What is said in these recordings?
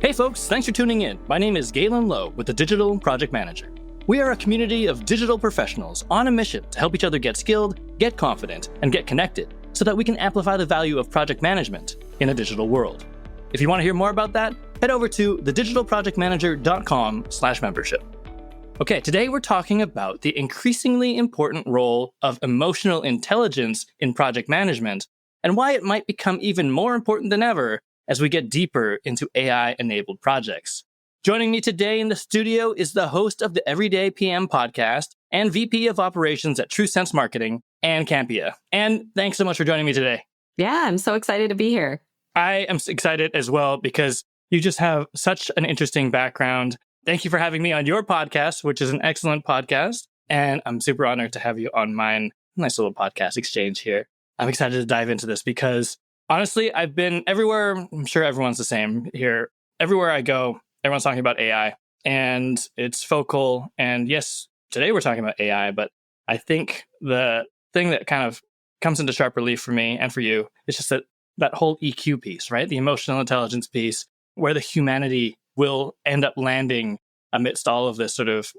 Hey folks, thanks for tuning in. My name is Galen Low with the Digital Project Manager. We are a community of digital professionals on a mission to help each other get skilled, get confident, and get connected so that we can amplify the value of project management in a digital world. If you want to hear more about that, head over to thedigitalprojectmanager.com/membership. Okay, today we're talking about the increasingly important role of emotional intelligence in project management and why it might become even more important than ever as we get deeper into AI-enabled projects. Joining me today in the studio is the host of the Everyday PM podcast and VP of Operations at TrueSense Marketing, Ann Campea. Ann, thanks so much for joining me today. Yeah, I'm so excited to be here. I am excited as well because you just have such an interesting background. Thank you for having me on your podcast, which is an excellent podcast. And I'm super honored to have you on mine. Nice little podcast exchange here. I'm excited to dive into this because honestly, I've been everywhere. I'm sure everyone's the same here. Everywhere I go, everyone's talking about AI and it's focal. And yes, today we're talking about AI, but I think the thing that kind of comes into sharp relief for me and for you is just that whole EQ piece, right? The emotional intelligence piece, where the humanity will end up landing amidst all of this sort of,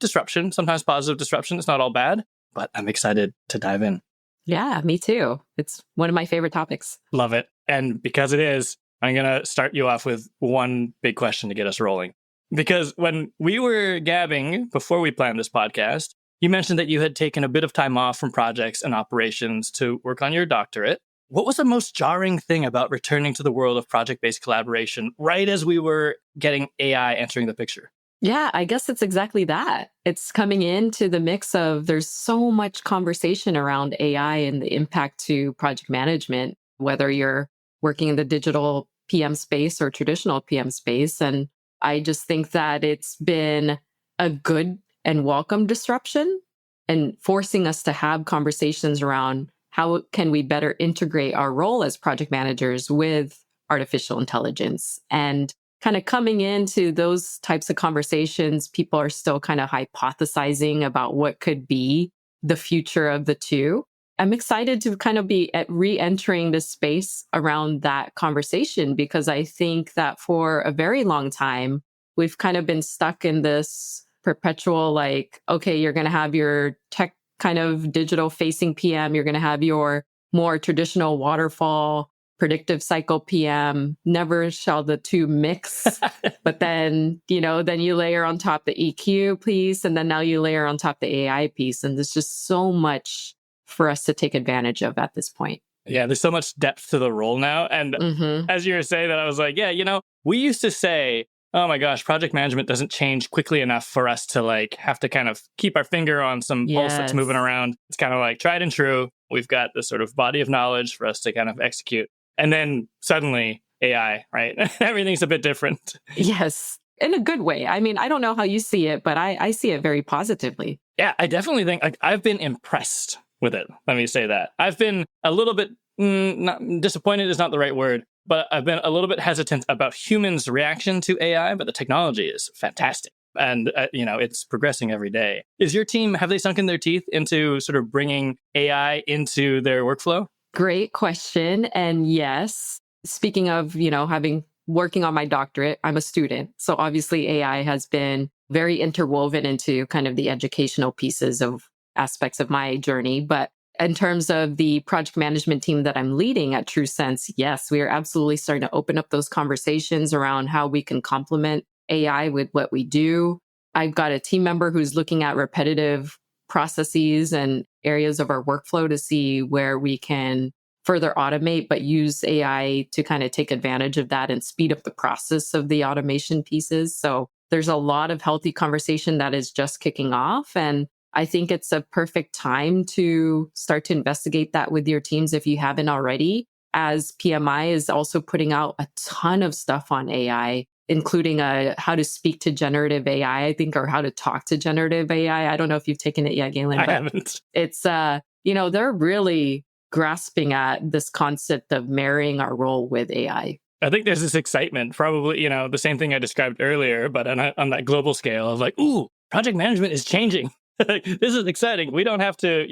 disruption, sometimes positive disruption. It's not all bad, but I'm excited to dive in. Yeah, me too. It's one of my favorite topics. Love it. And because it is, I'm going to start you off with one big question to get us rolling. Because when we were gabbing before we planned this podcast, you mentioned that you had taken a bit of time off from projects and operations to work on your doctorate. What was the most jarring thing about returning to the world of project-based collaboration right as we were getting AI entering the picture? Yeah, I guess it's exactly that. It's coming into the mix of there's so much conversation around AI and the impact to project management, whether you're working in the digital PM space or traditional PM space. And I just think that it's been a good and welcome disruption and forcing us to have conversations around how can we better integrate our role as project managers with artificial intelligence. And kind of coming into those types of conversations, people are still kind of hypothesizing about what could be the future of the two. I'm excited to kind of be re-entering this space around that conversation because I think that for a very long time, we've kind of been stuck in this perpetual, okay, you're going to have your tech kind of digital facing PM, you're going to have your more traditional waterfall predictive cycle PM, never shall the two mix. But then, then you layer on top the EQ piece, and then now you layer on top the AI piece. And there's just so much for us to take advantage of at this point. Yeah, there's so much depth to the role now. And as you were saying that, I was like, yeah, we used to say, oh my gosh, project management doesn't change quickly enough for us to have to kind of keep our finger on some pulse that's moving around. It's kind of like tried and true. We've got this sort of body of knowledge for us to kind of execute. And then suddenly AI, right? Everything's a bit different. Yes, in a good way. I mean, I don't know how you see it, but I see it very positively. Yeah, I definitely think I've been impressed with it. Let me say that. I've been a little bit, not disappointed is not the right word, but I've been a little bit hesitant about humans' reaction to AI, but the technology is fantastic. And, it's progressing every day. Is your team, have they sunken their teeth into sort of bringing AI into their workflow? Great question. And yes, speaking of, working on my doctorate, I'm a student. So obviously AI has been very interwoven into kind of the educational pieces of aspects of my journey. But in terms of the project management team that I'm leading at TrueSense, yes, we are absolutely starting to open up those conversations around how we can complement AI with what we do. I've got a team member who's looking at repetitive processes and areas of our workflow to see where we can further automate, but use AI to kind of take advantage of that and speed up the process of the automation pieces. So there's a lot of healthy conversation that is just kicking off. And I think it's a perfect time to start to investigate that with your teams if you haven't already, as PMI is also putting out a ton of stuff on AI, including how to speak to generative AI, I think, or how to talk to generative AI. I don't know if you've taken it yet, Galen. I haven't. It's, they're really grasping at this concept of marrying our role with AI. I think there's this excitement, probably, the same thing I described earlier, but on that global scale of ooh, project management is changing. This is exciting. We don't have to,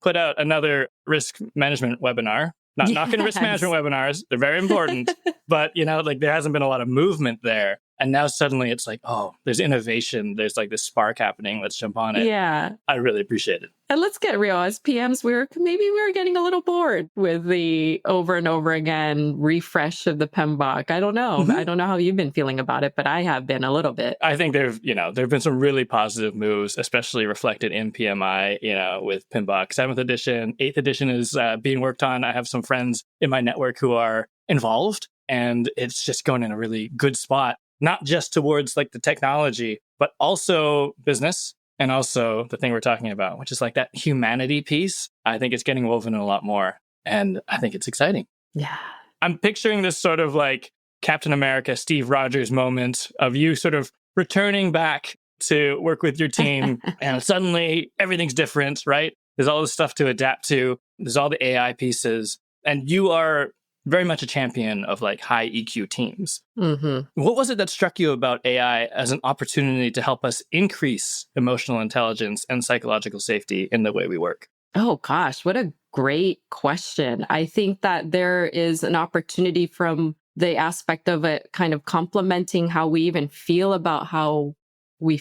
put out another risk management webinar. Not knocking risk management webinars. They're very important. But, like there hasn't been a lot of movement there. And now suddenly it's like, oh, there's innovation. There's like this spark happening. Let's jump on it. Yeah. I really appreciate it. And let's get real. As PMs, we were getting a little bored with the over and over again refresh of the PMBOK. I don't know. I don't know how you've been feeling about it, but I have been a little bit. I think there've been some really positive moves, especially reflected in PMI, with PMBOK 7th edition. 8th edition is being worked on. I have some friends in my network who are involved, and it's just going in a really good spot, not just towards like the technology, but also business. And also the thing we're talking about, which is like that humanity piece. I think it's getting woven in a lot more. And I think it's exciting. Yeah. I'm picturing this sort of like Captain America, Steve Rogers moment of you sort of returning back to work with your team. And suddenly everything's different, right? There's all this stuff to adapt to. There's all the AI pieces. And you are very much a champion of like high EQ teams. Mm-hmm. What was it that struck you about AI as an opportunity to help us increase emotional intelligence and psychological safety in the way we work? Oh, gosh, what a great question. I think that there is an opportunity from the aspect of it kind of complementing how we even feel about how we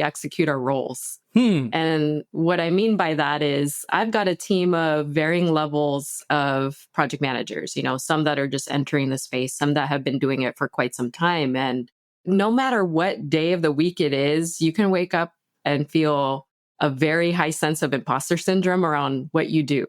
execute our roles. And what I mean by that is I've got a team of varying levels of project managers, some that are just entering the space, some that have been doing it for quite some time. And no matter what day of the week it is, you can wake up and feel a very high sense of imposter syndrome around what you do.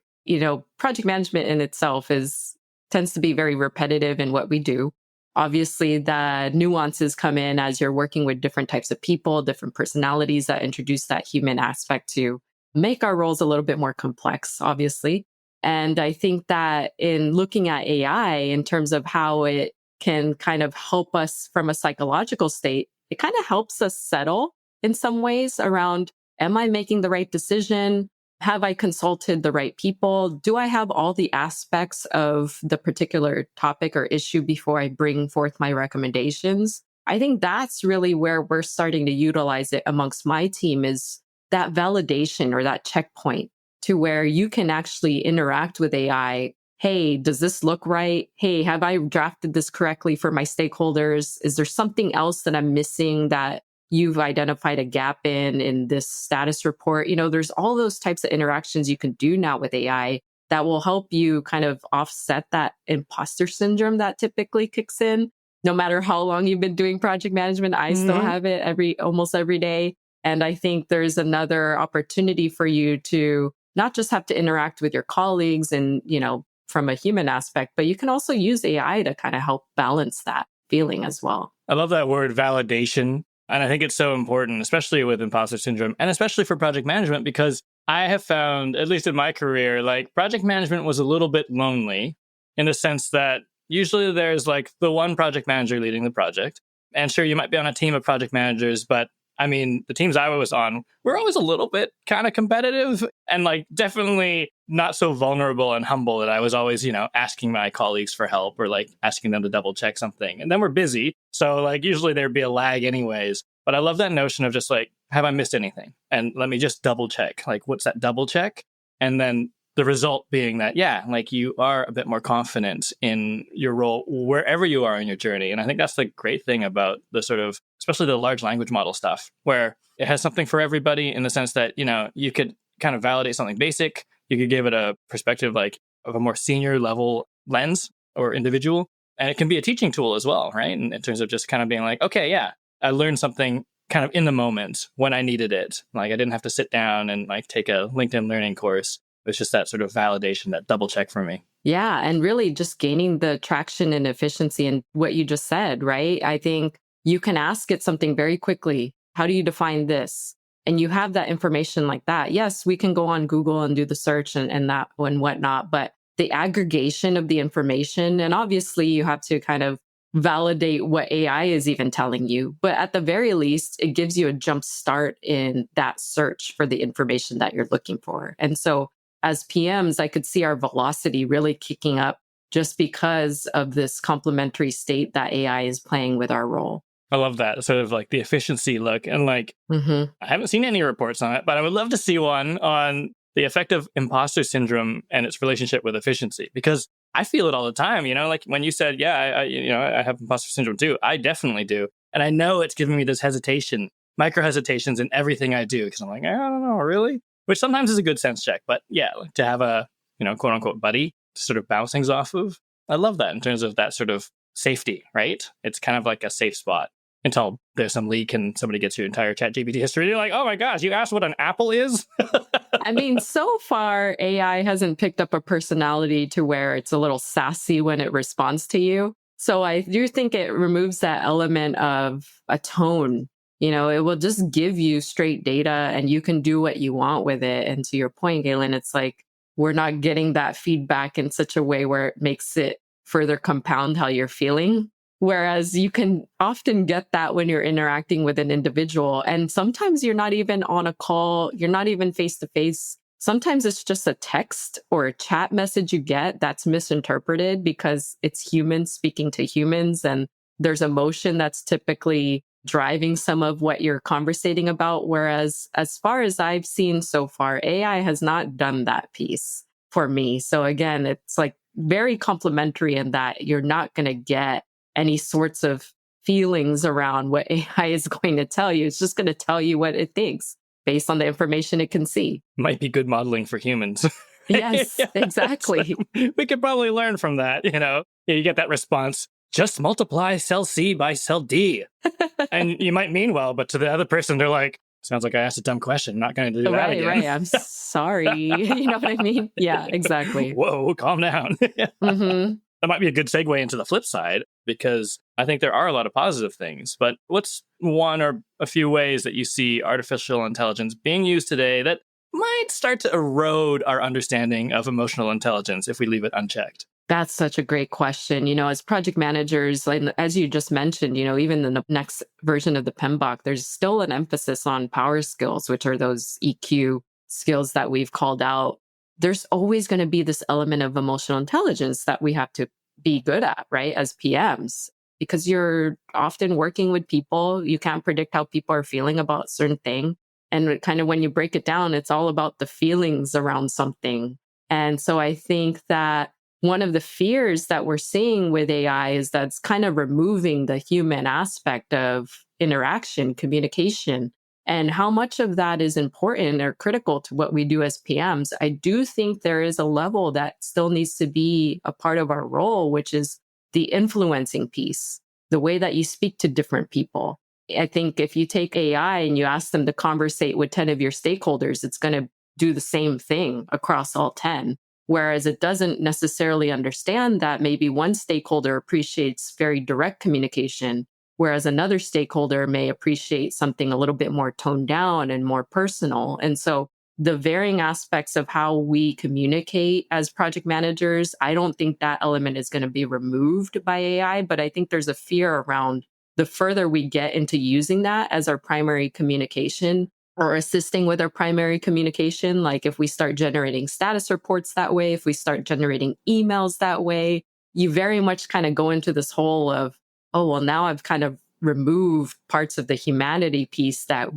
Project management in itself tends to be very repetitive in what we do. Obviously, the nuances come in as you're working with different types of people, different personalities that introduce that human aspect to make our roles a little bit more complex, obviously. And I think that in looking at AI in terms of how it can kind of help us from a psychological state, it kind of helps us settle in some ways around, am I making the right decision? Have I consulted the right people? Do I have all the aspects of the particular topic or issue before I bring forth my recommendations? I think that's really where we're starting to utilize it amongst my team, is that validation or that checkpoint to where you can actually interact with AI. Hey, does this look right? Hey, have I drafted this correctly for my stakeholders? Is there something else that I'm missing that you've identified a gap in this status report? There's all those types of interactions you can do now with AI that will help you kind of offset that imposter syndrome that typically kicks in. No matter how long you've been doing project management, I still have it almost every day. And I think there's another opportunity for you to not just have to interact with your colleagues and, from a human aspect, but you can also use AI to kind of help balance that feeling as well. I love that word validation. And I think it's so important, especially with imposter syndrome and especially for project management, because I have found, at least in my career, like project management was a little bit lonely in the sense that usually there's like the one project manager leading the project. And sure, you might be on a team of project managers, but the teams I was on were always a little bit kind of competitive and like definitely not so vulnerable and humble that I was always, asking my colleagues for help or like asking them to double check something. And then we're busy. So like usually there'd be a lag anyways. But I love that notion of just like, have I missed anything? And let me just double check. Like, what's that double check? And then the result being that, yeah, like you are a bit more confident in your role wherever you are in your journey. And I think that's the great thing about the sort of, especially the large language model stuff, where it has something for everybody in the sense that, you could kind of validate something basic. You could give it a perspective like of a more senior level lens or individual. And it can be a teaching tool as well, right? In terms of just kind of being like, okay, yeah, I learned something kind of in the moment when I needed it. Like I didn't have to sit down and like take a LinkedIn learning course. It's just that sort of validation, that double check for me. Yeah. And really just gaining the traction and efficiency in what you just said, right? I think you can ask it something very quickly. How do you define this? And you have that information like that. Yes, we can go on Google and do the search and that and whatnot, but the aggregation of the information, and obviously you have to kind of validate what AI is even telling you. But at the very least, it gives you a jump start in that search for the information that you're looking for. And so as PMs, I could see our velocity really kicking up just because of this complementary state that AI is playing with our role. I love that sort of like the efficiency look. And like, I haven't seen any reports on it, but I would love to see one on the effect of imposter syndrome and its relationship with efficiency. Because I feel it all the time, like when you said, yeah, I have imposter syndrome too. I definitely do. And I know it's giving me this hesitation, micro hesitations in everything I do. Because I'm like, I don't know, really? Which sometimes is a good sense check. But yeah, to have a, quote unquote buddy to sort of bounce things off of. I love that in terms of that sort of safety, right? It's kind of like a safe spot until there's some leak and somebody gets your entire ChatGPT history. You're like, oh my gosh, you asked what an apple is? I mean, so far, AI hasn't picked up a personality to where it's a little sassy when it responds to you. So I do think it removes that element of a tone. It will just give you straight data and you can do what you want with it. And to your point, Galen, it's like we're not getting that feedback in such a way where it makes it further compound how you're feeling. Whereas you can often get that when you're interacting with an individual. And sometimes you're not even on a call, you're not even face to face. Sometimes it's just a text or a chat message you get that's misinterpreted because it's humans speaking to humans. And there's emotion that's typically driving some of what you're conversating about. Whereas as far as I've seen so far, AI has not done that piece for me. So again, it's like very complimentary in that you're not going to get any sorts of feelings around what AI is going to tell you. It's just going to tell you what it thinks based on the information it can see. Might be good modeling for humans. Yes, exactly. So we could probably learn from that, You get that response, just multiply cell C by cell D. And you might mean well, but to the other person, they're like, sounds like I asked a dumb question. I'm not going to do that again. Right. I'm sorry. You know what I mean? Yeah, exactly. Whoa, calm down. Mm-hmm. That might be a good segue into the flip side, because I think there are a lot of positive things. But what's one or a few ways that you see artificial intelligence being used today that might start to erode our understanding of emotional intelligence if we leave it unchecked? That's such a great question. As project managers, like, as you just mentioned, even in the next version of the PMBOK, there's still an emphasis on power skills, which are those EQ skills that we've called out. There's always going to be this element of emotional intelligence that we have to be good at, right? As PMs, because you're often working with people. You can't predict how people are feeling about a certain thing. And kind of when you break it down, it's all about the feelings around something. And so I think that one of the fears that we're seeing with AI is that it's kind of removing the human aspect of interaction, communication. And how much of that is important or critical to what we do as PMs. I do think there is a level that still needs to be a part of our role, which is the influencing piece, the way that you speak to different people. I think if you take AI and you ask them to conversate with 10 of your stakeholders, it's going to do the same thing across all 10. Whereas it doesn't necessarily understand that maybe one stakeholder appreciates very direct communication, whereas another stakeholder may appreciate something a little bit more toned down and more personal. And so the varying aspects of how we communicate as project managers, I don't think that element is going to be removed by AI, but I think there's a fear around the further we get into using that as our primary communication or assisting with our primary communication. Like if we start generating status reports that way, if we start generating emails that way, you very much kind of go into this hole of, oh, well, now I've kind of removed parts of the humanity piece that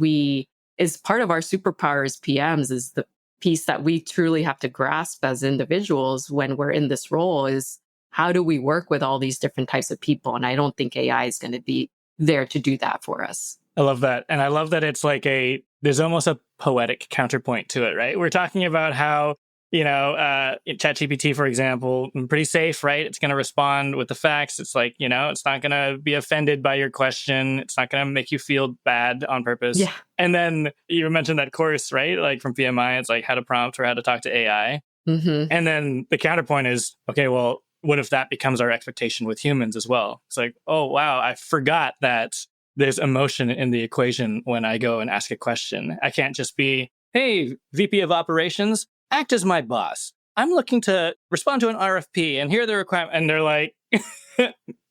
is part of our superpower as PMs, is the piece that we truly have to grasp as individuals when we're in this role is how do we work with all these different types of people? And I don't think AI is going to be there to do that for us. I love that. And I love that it's like there's almost a poetic counterpoint to it, right? We're talking about how, ChatGPT, for example, pretty safe, right? It's going to respond with the facts. It's like, it's not going to be offended by your question. It's not going to make you feel bad on purpose. Yeah. And then you mentioned that course, right? Like from PMI, it's like how to prompt or how to talk to AI. Mm-hmm. And then the counterpoint is, okay, well, what if that becomes our expectation with humans as well? It's like, oh, wow, I forgot that there's emotion in the equation when I go and ask a question. I can't just be, hey, VP of operations, act as my boss. I'm looking to respond to an RFP and here are the requirements. And they're like,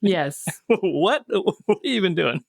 yes. What are you even doing?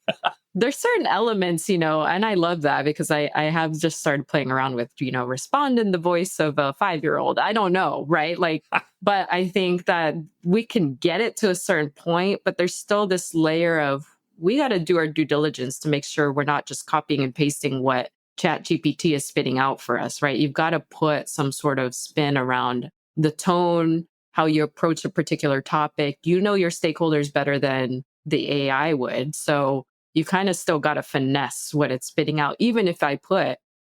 There's certain elements, and I love that because I have just started playing around with, respond in the voice of a 5-year-old. I don't know, right? Like, but I think that we can get it to a certain point, but there's still this layer of, we got to do our due diligence to make sure we're not just copying and pasting what ChatGPT is spitting out for us, right? You've got to put some sort of spin around the tone, how you approach a particular topic. You know your stakeholders better than the AI would. So you kind of still got to finesse what it's spitting out, even if I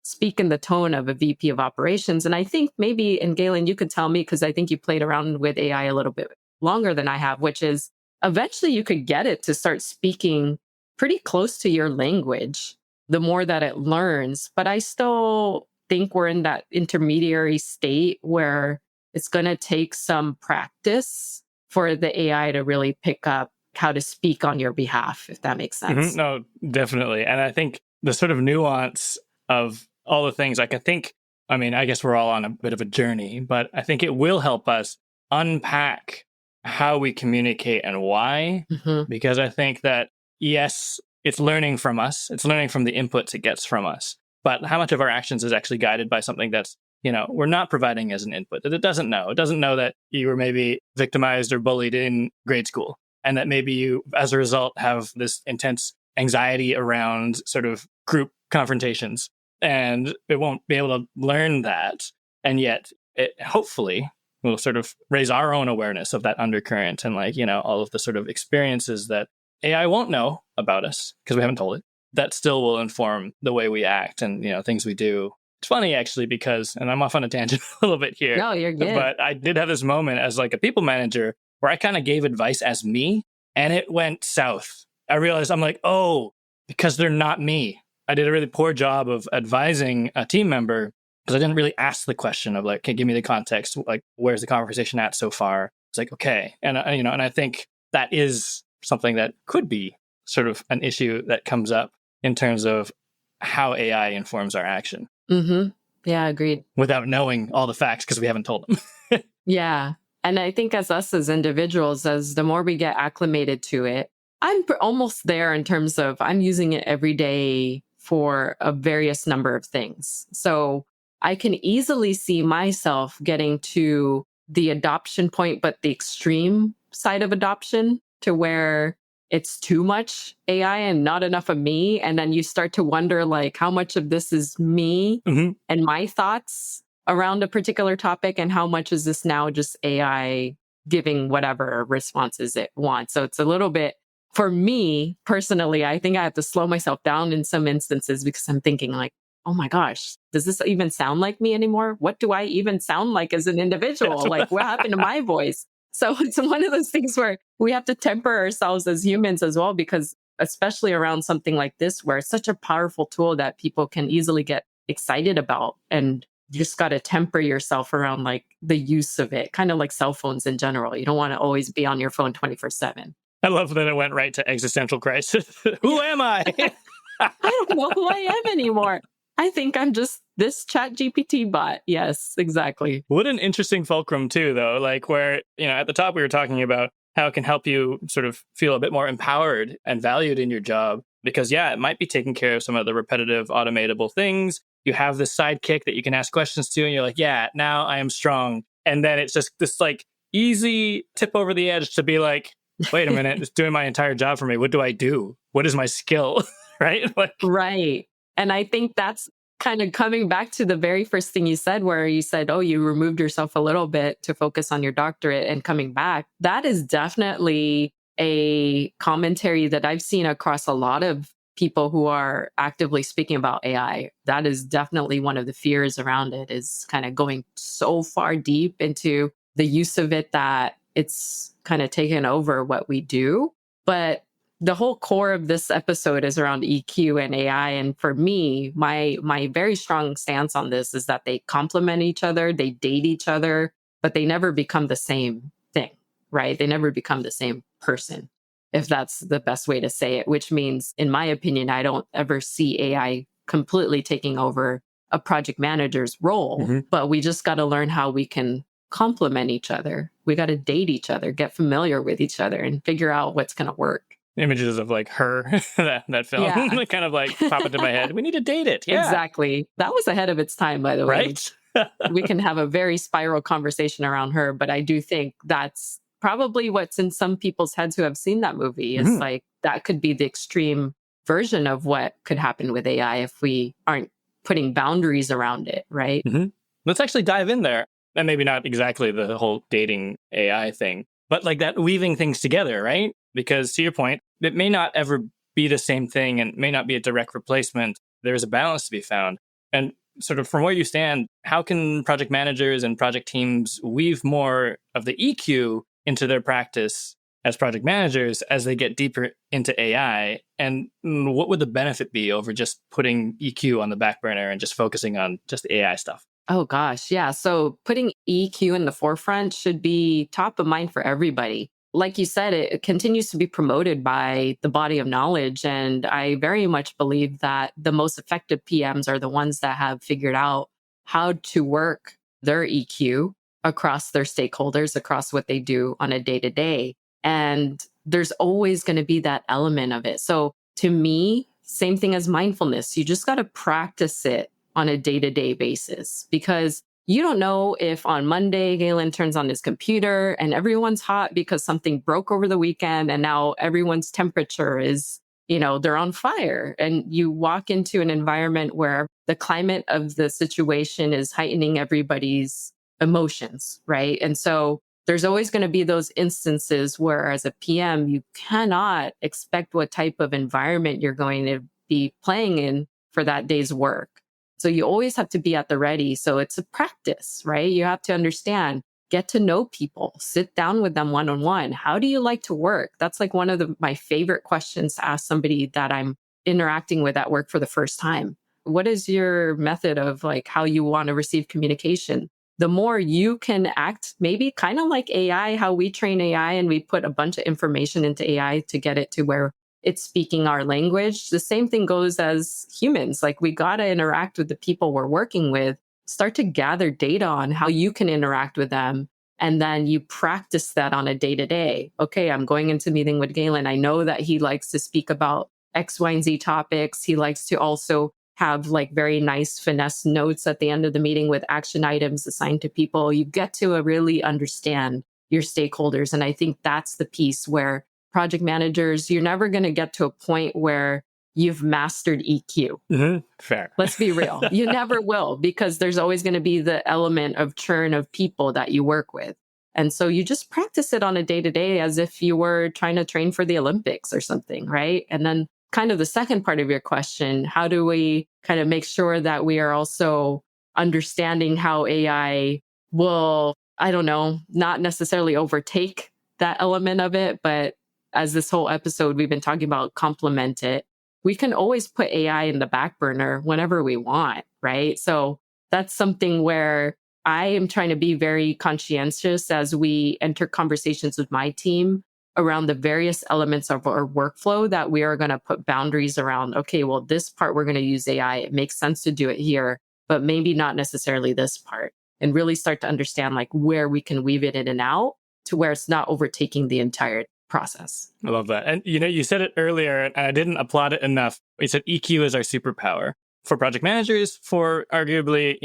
speak in the tone of a VP of operations. And I think maybe, and Galen, you could tell me, because I think you played around with AI a little bit longer than I have, which is eventually you could get it to start speaking pretty close to your language the more that it learns. But I still think we're in that intermediary state where it's going to take some practice for the AI to really pick up how to speak on your behalf, if that makes sense. No, definitely. And I think the sort of nuance of all the things, like I guess we're all on a bit of a journey, but I think it will help us unpack how we communicate and why. Because I think that, yes, it's learning from us. It's learning from the inputs it gets from us. But how much of our actions is actually guided by something that's, we're not providing as an input, that it doesn't know. It doesn't know that you were maybe victimized or bullied in grade school, and that maybe you, as a result, have this intense anxiety around sort of group confrontations. And it won't be able to learn that. And yet, it hopefully will sort of raise our own awareness of that undercurrent and all of the sort of experiences that AI won't know about us because we haven't told it. That still will inform the way we act and, things we do. It's funny, actually, because, and I'm off on a tangent a little bit here. No, you're good. But I did have this moment as a people manager where I kind of gave advice as me, and it went south. I realized I'm like, oh, because they're not me. I did a really poor job of advising a team member because I didn't really ask the question of okay, give me the context. Where's the conversation at so far? It's okay. And, and I think that is something that could be sort of an issue that comes up in terms of how AI informs our action. Yeah, agreed. Without knowing all the facts because we haven't told them. Yeah. And I think as us as individuals, as the more we get acclimated to it, I'm almost there in terms of I'm using it every day for a various number of things. So I can easily see myself getting to the adoption point, but the extreme side of adoption to where it's too much AI and not enough of me. And then you start to wonder how much of this is me and my thoughts around a particular topic, and how much is this now just AI giving whatever responses it wants. So it's a little bit, for me personally, I think I have to slow myself down in some instances because I'm thinking oh my gosh, does this even sound like me anymore? What do I even sound like as an individual? What happened to my voice? So it's one of those things where we have to temper ourselves as humans as well, because especially around something like this, where it's such a powerful tool that people can easily get excited about. And you just got to temper yourself around the use of it, kind of like cell phones in general. You don't want to always be on your phone 24/7. I love that it went right to existential crisis. Who am I? I don't know who I am anymore. I think I'm just this ChatGPT bot. Yes, exactly. What an interesting fulcrum too, though, where, at the top we were talking about how it can help you sort of feel a bit more empowered and valued in your job. Because, it might be taking care of some of the repetitive, automatable things. You have this sidekick that you can ask questions to, and you're like, yeah, now I am strong. And then it's just this easy tip over the edge to be wait a minute, it's doing my entire job for me. What do I do? What is my skill? Right? Right. And I think that's kind of coming back to the very first thing you said, where you said, oh, you removed yourself a little bit to focus on your doctorate and coming back. That is definitely a commentary that I've seen across a lot of people who are actively speaking about AI. That is definitely one of the fears around it, is kind of going so far deep into the use of it that it's kind of taken over what we do. But the whole core of this episode is around EQ and AI. And for me, my very strong stance on this is that they complement each other, they date each other, but they never become the same thing, right? They never become the same person, if that's the best way to say it, which means, in my opinion, I don't ever see AI completely taking over a project manager's role, but we just got to learn how we can complement each other. We got to date each other, get familiar with each other, and figure out what's going to work. Images of Her, that film, kind of pop into my head. We need to date it. Yeah. Exactly. That was ahead of its time, by the way. Right? We can have a very spiral conversation around Her, but I do think that's probably what's in some people's heads who have seen that movie. Is that could be the extreme version of what could happen with AI if we aren't putting boundaries around it, right? Mm-hmm. Let's actually dive in there. And maybe not exactly the whole dating AI thing, but like that weaving things together, right? Because to your point, it may not ever be the same thing and may not be a direct replacement. There's a balance to be found. And sort of from where you stand, how can project managers and project teams weave more of the EQ into their practice as project managers as they get deeper into AI? And what would the benefit be over just putting EQ on the back burner and just focusing on just the AI stuff? Oh gosh, yeah. So putting EQ in the forefront should be top of mind for everybody. Like you said, it continues to be promoted by the body of knowledge. And I very much believe that the most effective PMs are the ones that have figured out how to work their EQ across their stakeholders, across what they do on a day to day. And there's always going to be that element of it. So to me, same thing as mindfulness. You just got to practice it on a day-to-day basis, because you don't know if on Monday Galen turns on his computer and everyone's hot because something broke over the weekend and now everyone's temperature is, they're on fire, and you walk into an environment where the climate of the situation is heightening everybody's emotions, right? And so there's always going to be those instances where as a PM, you cannot expect what type of environment you're going to be playing in for that day's work. So you always have to be at the ready. So it's a practice, right? You have to understand, get to know people, sit down with them one-on-one. How do you like to work? That's like one of my favorite questions to ask somebody that I'm interacting with at work for the first time. What is your method of like how you want to receive communication? The more you can act, maybe kind of like AI, how we train AI and we put a bunch of information into AI to get it to where it's speaking our language. The same thing goes as humans. Like we got to interact with the people we're working with, start to gather data on how you can interact with them. And then you practice that on a day to day. Okay, I'm going into meeting with Galen. I know that he likes to speak about X, Y, and Z topics. He likes to also have like very nice finesse notes at the end of the meeting with action items assigned to people. You get to really understand your stakeholders. And I think that's the piece where project managers, you're never going to get to a point where you've mastered EQ. Mm-hmm. Fair. Let's be real. You never will, because there's always going to be the element of churn of people that you work with. And so you just practice it on a day-to-day as if you were trying to train for the Olympics or something, right? And then kind of the second part of your question, how do we kind of make sure that we are also understanding how AI will, I don't know, not necessarily overtake that element of it, but as this whole episode we've been talking about, complement it. We can always put AI in the back burner whenever we want, right? So that's something where I am trying to be very conscientious as we enter conversations with my team around the various elements of our workflow that we are going to put boundaries around. Okay, well, this part we're going to use AI. It makes sense to do it here, but maybe not necessarily this part. And really start to understand like where we can weave it in and out to where it's not overtaking the entire process. I love that. And you said it earlier, and I didn't applaud it enough. You said EQ is our superpower for project managers, for arguably,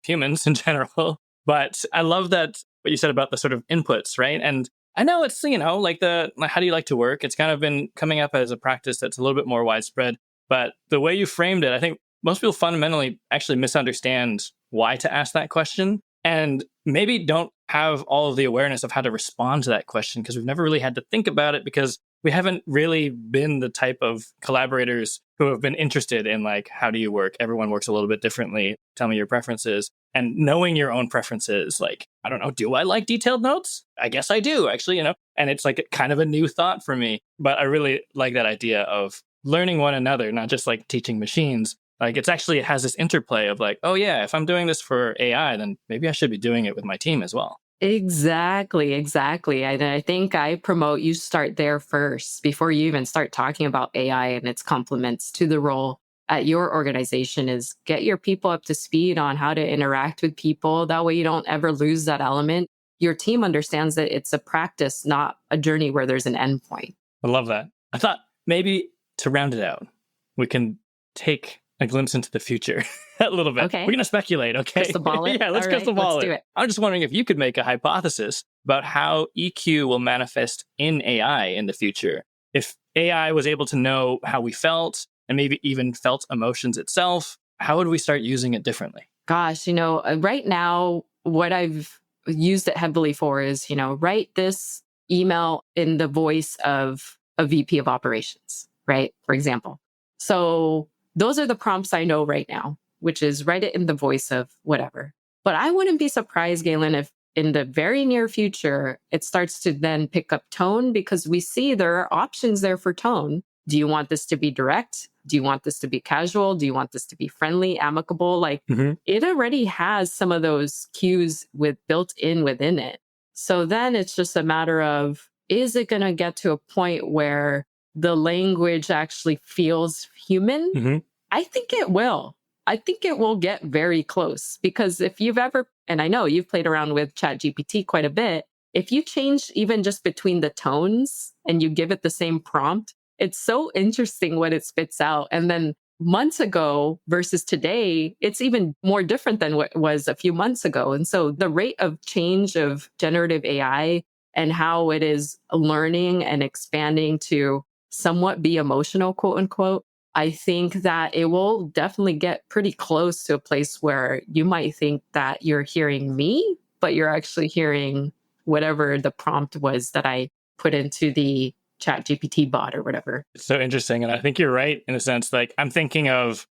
humans in general. But I love that what you said about the sort of inputs, right? And I know it's, like how do you like to work? It's kind of been coming up as a practice that's a little bit more widespread. But the way you framed it, I think most people fundamentally actually misunderstand why to ask that question, and maybe don't have all of the awareness of how to respond to that question because we've never really had to think about it, because we haven't really been the type of collaborators who have been interested in like, how do you work? Everyone works a little bit differently. Tell me your preferences. And knowing your own preferences, like, I don't know, do I like detailed notes? I guess I do, actually, and it's like kind of a new thought for me. But I really like that idea of learning one another, not just like teaching machines. Like it has this interplay of like, oh yeah, if I'm doing this for AI, then maybe I should be doing it with my team as well. Exactly. And I think I promote you start there first before you even start talking about AI and its complements to the role at your organization. Is get your people up to speed on how to interact with people. That way you don't ever lose that element. Your team understands that it's a practice, not a journey where there's an endpoint. I love that. I thought maybe to round it out, we can take a glimpse into the future a little bit. Okay. We're going to speculate, okay? Crystal ball it? Yeah, let's crystal ball let's it. do it. I'm just wondering if you could make a hypothesis about how EQ will manifest in AI in the future. If AI was able to know how we felt and maybe even felt emotions itself, how would we start using it differently? Gosh, right now, what I've used it heavily for is, write this email in the voice of a VP of operations, right? For example. So those are the prompts I know right now, which is write it in the voice of whatever. But I wouldn't be surprised, Galen, if in the very near future, it starts to then pick up tone, because we see there are options there for tone. Do you want this to be direct? Do you want this to be casual? Do you want this to be friendly, amicable? It already has some of those cues built in within it. So then it's just a matter of, is it going to get to a point where the language actually feels human? I think it will. I think it will get very close, because if you've ever, and I know you've played around with ChatGPT quite a bit, if you change even just between the tones and you give it the same prompt, it's so interesting what it spits out. And then months ago versus today, it's even more different than what it was a few months ago. And so the rate of change of generative AI and how it is learning and expanding to somewhat be emotional, quote unquote, I think that it will definitely get pretty close to a place where you might think that you're hearing me, but you're actually hearing whatever the prompt was that I put into the ChatGPT bot or whatever. It's so interesting. And I think you're right in a sense. I'm thinking of,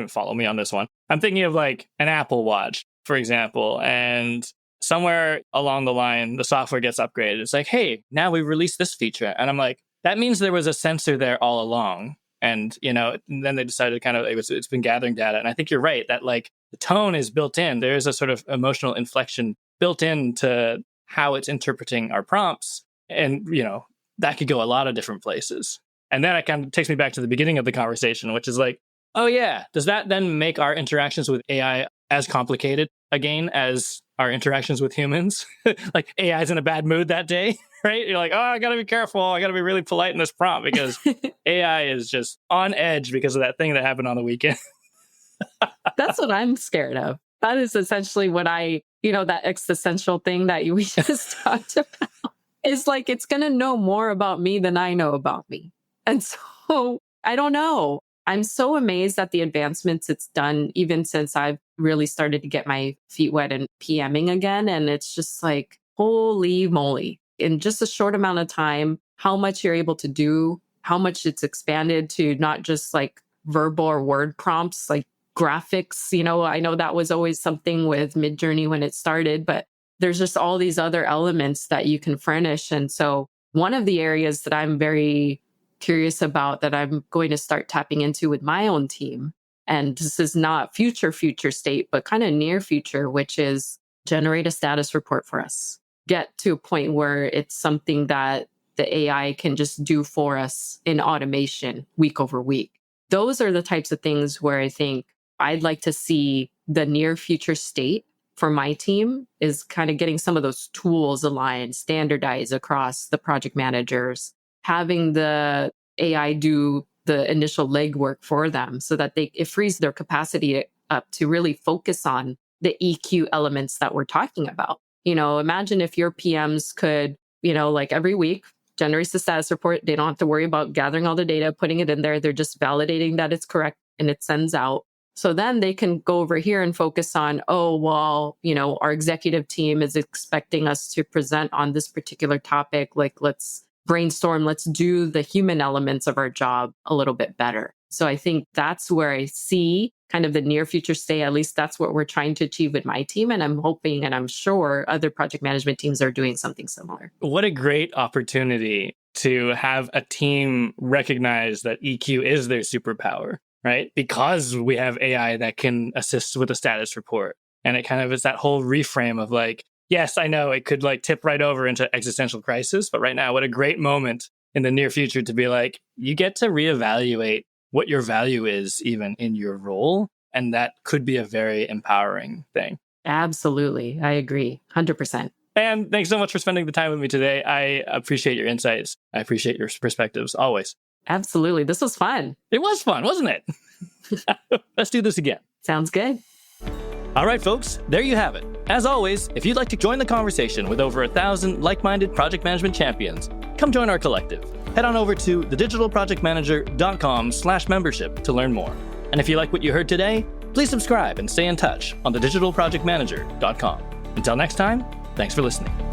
follow me on this one. I'm thinking of an Apple Watch, for example, and somewhere along the line, the software gets upgraded. It's hey, now we've released this feature. And I'm that means there was a sensor there all along. And, and then they decided it's been gathering data. And I think you're right that the tone is built in. There is a sort of emotional inflection built into how it's interpreting our prompts. And, that could go a lot of different places. And then it kind of takes me back to the beginning of the conversation, which is oh yeah, does that then make our interactions with AI as complicated again as our interactions with humans? AI's in a bad mood that day, right? You're oh, I gotta be careful. I gotta be really polite in this prompt because AI is just on edge because of that thing that happened on the weekend. That's what I'm scared of. That is essentially what that existential thing that we just talked about. Is it's going to know more about me than I know about me. And so I don't know. I'm so amazed at the advancements it's done, even since I've really started to get my feet wet and PMing again. And it's just holy moly. In just a short amount of time, how much you're able to do, how much it's expanded to not just verbal or word prompts, graphics. I know that was always something with Midjourney when it started, but there's just all these other elements that you can furnish. And so one of the areas that I'm very curious about that I'm going to start tapping into with my own team, and this is not future state, but kind of near future, which is generate a status report for us. Get to a point where it's something that the AI can just do for us in automation week over week. Those are the types of things where I think I'd like to see the near future state for my team is kind of getting some of those tools aligned, standardized across the project managers, having the AI do the initial legwork for them so that it frees their capacity up to really focus on the EQ elements that we're talking about. Imagine if your PMs could, every week generates the status report. They don't have to worry about gathering all the data, putting it in there. They're just validating that it's correct and it sends out. So then they can go over here and focus on, our executive team is expecting us to present on this particular topic. Let's brainstorm, let's do the human elements of our job a little bit better. So I think that's where I see kind of the near future state. At least that's what we're trying to achieve with my team. And I'm hoping and I'm sure other project management teams are doing something similar. What a great opportunity to have a team recognize that EQ is their superpower. Right? Because we have AI that can assist with a status report. And it kind of is that whole reframe of yes, I know it could tip right over into existential crisis, but right now, what a great moment in the near future to be you get to reevaluate what your value is even in your role. And that could be a very empowering thing. Absolutely. I agree. 100%. And thanks so much for spending the time with me today. I appreciate your insights. I appreciate your perspectives always. Absolutely. This was fun. It was fun, wasn't it? Let's do this again. Sounds good. All right, folks, there you have it. As always, if you'd like to join the conversation with over 1,000 like-minded project management champions, come join our collective. Head on over to thedigitalprojectmanager.com/membership to learn more. And if you like what you heard today, Please subscribe and stay in touch on thedigitalprojectmanager.com. Until next time, thanks for listening.